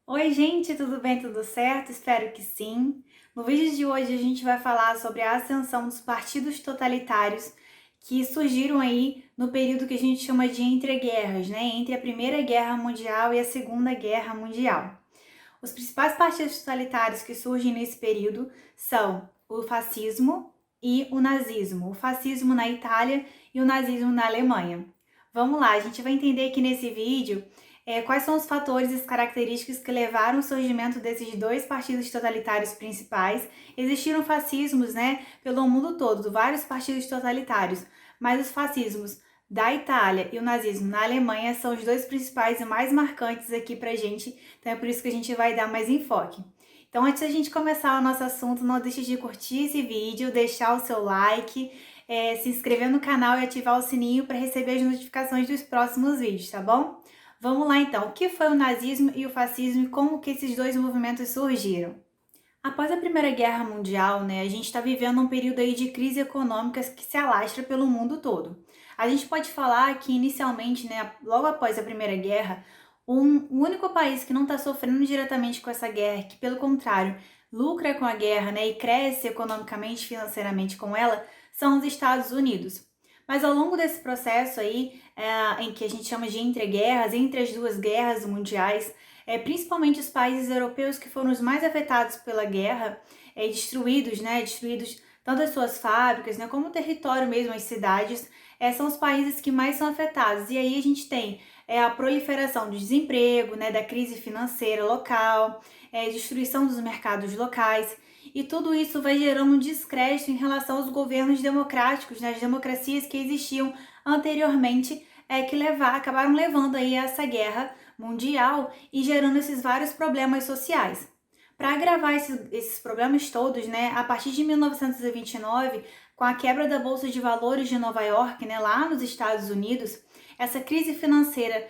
Oi, gente, tudo bem? Tudo certo? Espero que sim. No vídeo de hoje a gente vai falar sobre a ascensão dos partidos totalitários que surgiram aí no período que a gente chama de entreguerras, né? Entre a Primeira Guerra Mundial e a Segunda Guerra Mundial. Os principais partidos totalitários que surgem nesse período são o fascismo e o nazismo. O fascismo na Itália e o nazismo na Alemanha. Vamos lá, a gente vai entender aqui nesse vídeo quais são os fatores e as características que levaram ao surgimento desses dois partidos totalitários principais. Existiram fascismos, né, pelo mundo todo, vários partidos totalitários, mas os fascismos da Itália e o nazismo na Alemanha são os dois principais e mais marcantes aqui pra gente, então é por isso que a gente vai dar mais enfoque. Então, antes da gente começar o nosso assunto, não deixe de curtir esse vídeo, deixar o seu like, se inscrever no canal e ativar o sininho para receber as notificações dos próximos vídeos, tá bom? Vamos lá então, o que foi o nazismo e o fascismo e como que esses dois movimentos surgiram? Após a Primeira Guerra Mundial, né, a gente está vivendo um período aí de crise econômica que se alastra pelo mundo todo. A gente pode falar que inicialmente, né, logo após a Primeira Guerra, o único país que não está sofrendo diretamente com essa guerra, que pelo contrário lucra com a guerra, né, e cresce economicamente, financeiramente com ela, são os Estados Unidos. Mas ao longo desse processo aí, em que a gente chama de entreguerras, entre as duas guerras mundiais, principalmente os países europeus que foram os mais afetados pela guerra, destruídos, né, destruídos tanto as suas fábricas, né, como o território mesmo, as cidades, são os países que mais são afetados. E aí a gente tem a proliferação do desemprego, né, da crise financeira local, destruição dos mercados locais, e tudo isso vai gerando um descrédito em relação aos governos democráticos, né, as democracias que existiam anteriormente, acabaram levando aí a essa guerra mundial e gerando esses vários problemas sociais. Para agravar esses problemas todos, né, a partir de 1929, com a quebra da Bolsa de Valores de Nova York, né, lá nos Estados Unidos, essa crise financeira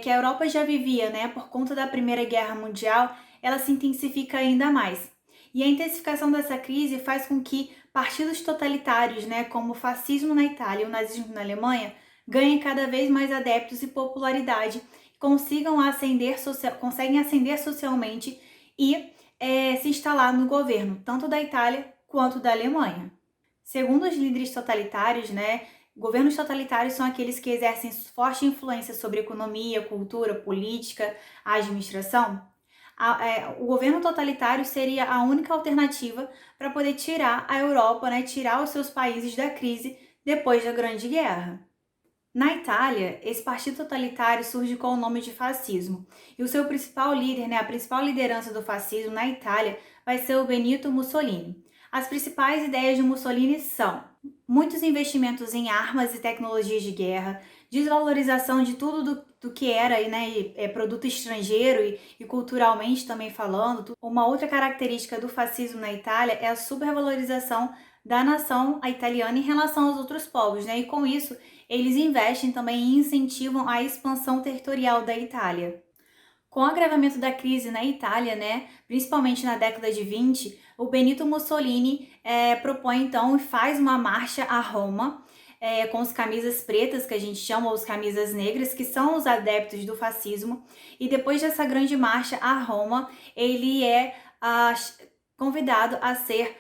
que a Europa já vivia, né, por conta da Primeira Guerra Mundial, ela se intensifica ainda mais. E a intensificação dessa crise faz com que partidos totalitários, né, como o fascismo na Itália e o nazismo na Alemanha, ganhem cada vez mais adeptos e popularidade, conseguem ascender socialmente e se instalar no governo, tanto da Itália quanto da Alemanha. Segundo os líderes totalitários, né, governos totalitários são aqueles que exercem forte influência sobre economia, cultura, política, administração. O governo totalitário seria a única alternativa para poder tirar a Europa, né, tirar os seus países da crise depois da Grande Guerra. Na Itália, esse partido totalitário surge com o nome de fascismo, e o seu principal líder, né, a principal liderança do fascismo na Itália, vai ser o Benito Mussolini. As principais ideias de Mussolini são muitos investimentos em armas e tecnologias de guerra, desvalorização de tudo do que era, né, produto estrangeiro e culturalmente também falando. Uma outra característica do fascismo na Itália é a supervalorização da nação italiana em relação aos outros povos, né? E com isso, eles investem também e incentivam a expansão territorial da Itália. Com o agravamento da crise na Itália, né, principalmente na década de 20, o Benito Mussolini propõe então e faz uma marcha a Roma, com os camisas pretas, que a gente chama, ou os camisas negras, que são os adeptos do fascismo. E depois dessa grande marcha a Roma, ele é convidado a ser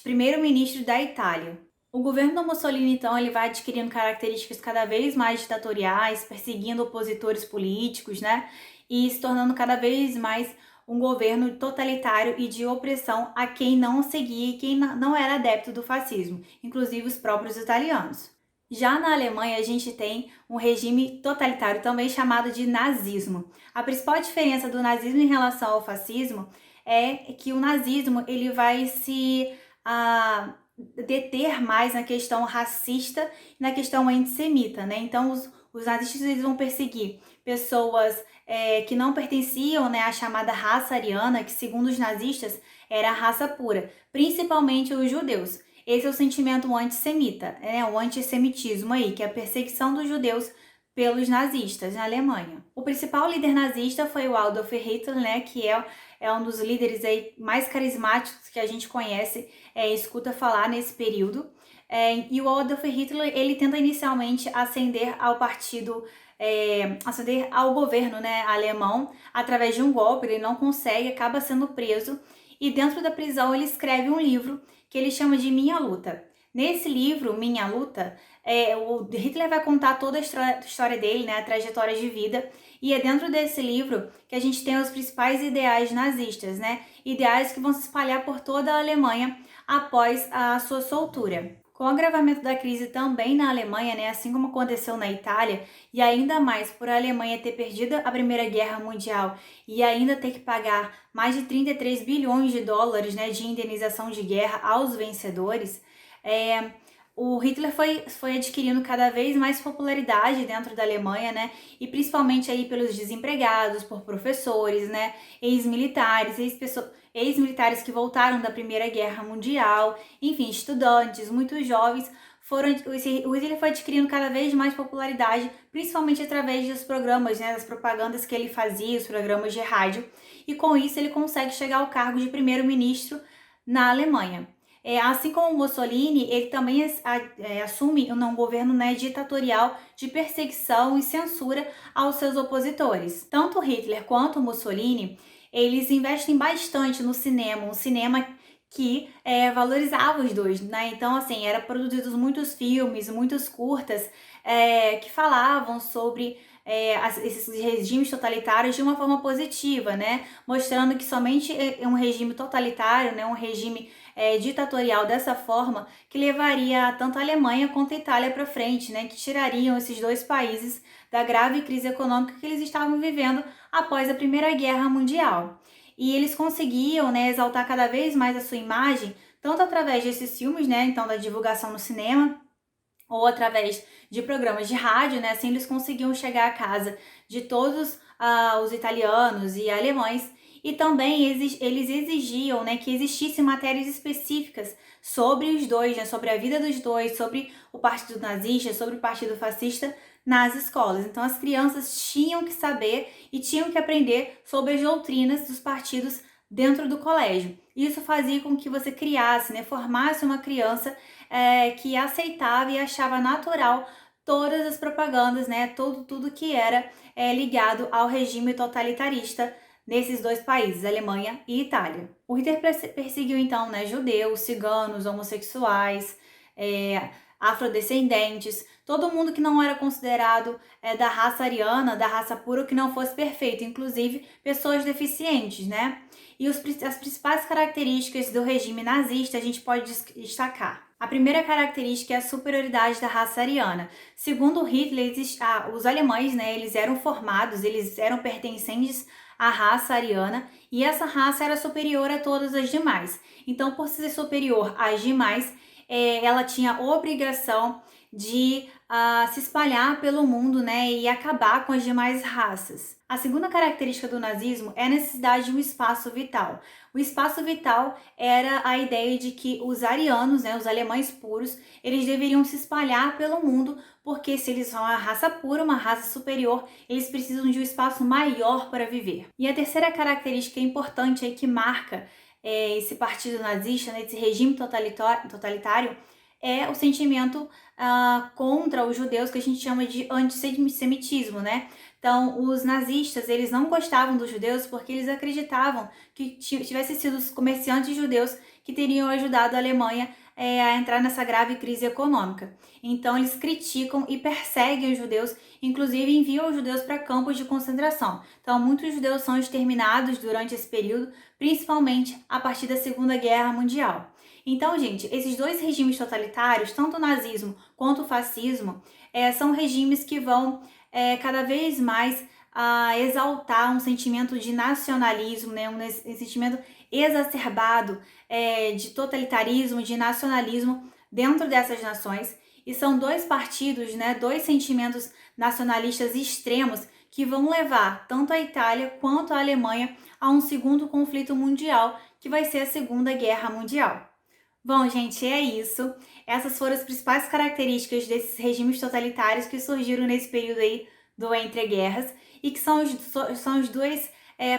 primeiro-ministro da Itália. O governo do Mussolini, então, ele vai adquirindo características cada vez mais ditatoriais, perseguindo opositores políticos, né? E se tornando cada vez mais um governo totalitário e de opressão a quem não seguia e quem não era adepto do fascismo, inclusive os próprios italianos. Já na Alemanha, a gente tem um regime totalitário também chamado de nazismo. A principal diferença do nazismo em relação ao fascismo é que o nazismo ele vai se deter mais na questão racista e na questão antissemita, né? Então, os nazistas eles vão perseguir pessoas que não pertenciam, né, à chamada raça ariana, que segundo os nazistas era a raça pura, principalmente os judeus. Esse é o sentimento antissemita, né, o antissemitismo aí, que é a perseguição dos judeus pelos nazistas na Alemanha. O principal líder nazista foi o Adolf Hitler, né, que é um dos líderes aí mais carismáticos que a gente conhece e escuta falar nesse período. E o Adolf Hitler, ele tenta inicialmente ascender ao partido ascender ao governo, né, alemão através de um golpe. Ele não consegue, acaba sendo preso e dentro da prisão ele escreve um livro que ele chama de Minha Luta. Nesse livro, Minha Luta, o Hitler vai contar toda a história dele, né, a trajetória de vida, e é dentro desse livro que a gente tem os principais ideais nazistas, né, ideais que vão se espalhar por toda a Alemanha após a sua soltura. Com o agravamento da crise também na Alemanha, né, assim como aconteceu na Itália, e ainda mais por a Alemanha ter perdido a Primeira Guerra Mundial e ainda ter que pagar mais de 33 bilhões de dólares, né, de indenização de guerra aos vencedores, o Hitler foi adquirindo cada vez mais popularidade dentro da Alemanha, né? E principalmente aí pelos desempregados, por professores, né? Ex-militares, ex-militares que voltaram da Primeira Guerra Mundial, enfim, estudantes, muitos jovens. O Hitler foi adquirindo cada vez mais popularidade, principalmente através dos programas, né? Das propagandas que ele fazia, os programas de rádio. E com isso ele consegue chegar ao cargo de primeiro-ministro na Alemanha. Assim como Mussolini, ele também assume um governo, né, ditatorial de perseguição e censura aos seus opositores. Tanto Hitler quanto Mussolini, eles investem bastante no cinema, um cinema que valorizava os dois, né? Então, assim, eram produzidos muitos filmes, muitos curtas que falavam sobre esses regimes totalitários de uma forma positiva, né? Mostrando que somente um regime totalitário, né, um regime ditatorial dessa forma, que levaria tanto a Alemanha quanto a Itália para frente, né? Que tirariam esses dois países da grave crise econômica que eles estavam vivendo após a Primeira Guerra Mundial. E eles conseguiam, né, exaltar cada vez mais a sua imagem, tanto através desses filmes, né, então da divulgação no cinema, ou através de programas de rádio, né, assim eles conseguiam chegar à casa de todos os italianos e alemães, e também eles exigiam, né, que existissem matérias específicas sobre os dois, né, sobre a vida dos dois, sobre o Partido Nazista, sobre o Partido Fascista nas escolas. Então as crianças tinham que saber e tinham que aprender sobre as doutrinas dos partidos dentro do colégio. Isso fazia com que você criasse, né, formasse uma criança que aceitava e achava natural todas as propagandas, né, tudo que era ligado ao regime totalitarista nesses dois países, Alemanha e Itália. O Hitler perseguiu então, né, judeus, ciganos, homossexuais, afrodescendentes, todo mundo que não era considerado da raça ariana, da raça pura, que não fosse perfeito, inclusive pessoas deficientes, né? E as principais características do regime nazista a gente pode destacar. A primeira característica é a superioridade da raça ariana. Segundo Hitler, os alemães, né, eles eram formados, eles eram pertencentes à raça ariana e essa raça era superior a todas as demais. Então, por ser superior às demais, ela tinha a obrigação de se espalhar pelo mundo, né, e acabar com as demais raças. A segunda característica do nazismo é a necessidade de um espaço vital. O espaço vital era a ideia de que os arianos, né, os alemães puros, eles deveriam se espalhar pelo mundo, porque se eles são uma raça pura, uma raça superior, eles precisam de um espaço maior para viver. E a terceira característica importante aí que marca esse partido nazista, né, esse regime totalitário, é o sentimento contra os judeus, que a gente chama de antissemitismo, né? Então, os nazistas, eles não gostavam dos judeus porque eles acreditavam que tivessem sido os comerciantes judeus que teriam ajudado a Alemanha a entrar nessa grave crise econômica. Então, eles criticam e perseguem os judeus, inclusive enviam os judeus para campos de concentração. Então, muitos judeus são exterminados durante esse período, principalmente a partir da Segunda Guerra Mundial. Então, gente, esses dois regimes totalitários, tanto o nazismo quanto o fascismo, são regimes que vão cada vez mais exaltar um sentimento de nacionalismo, né? Um sentimento exacerbado de totalitarismo, de nacionalismo dentro dessas nações. E são dois partidos, né? Dois sentimentos nacionalistas extremos que vão levar tanto a Itália quanto a Alemanha a um segundo conflito mundial, que vai ser a Segunda Guerra Mundial. Bom, gente, é isso. Essas foram as principais características desses regimes totalitários que surgiram nesse período aí do Entre Guerras e que são os dois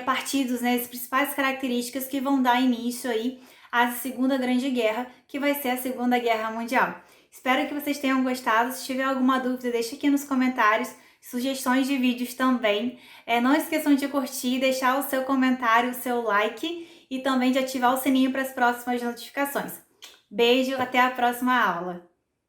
partidos, né, as principais características que vão dar início aí à Segunda Grande Guerra, que vai ser a Segunda Guerra Mundial. Espero que vocês tenham gostado. Se tiver alguma dúvida, deixa aqui nos comentários. sugestões de vídeos também. Não esqueçam de curtir, deixar o seu comentário, o seu like e também de ativar o sininho para as próximas notificações. Beijo, até a próxima aula!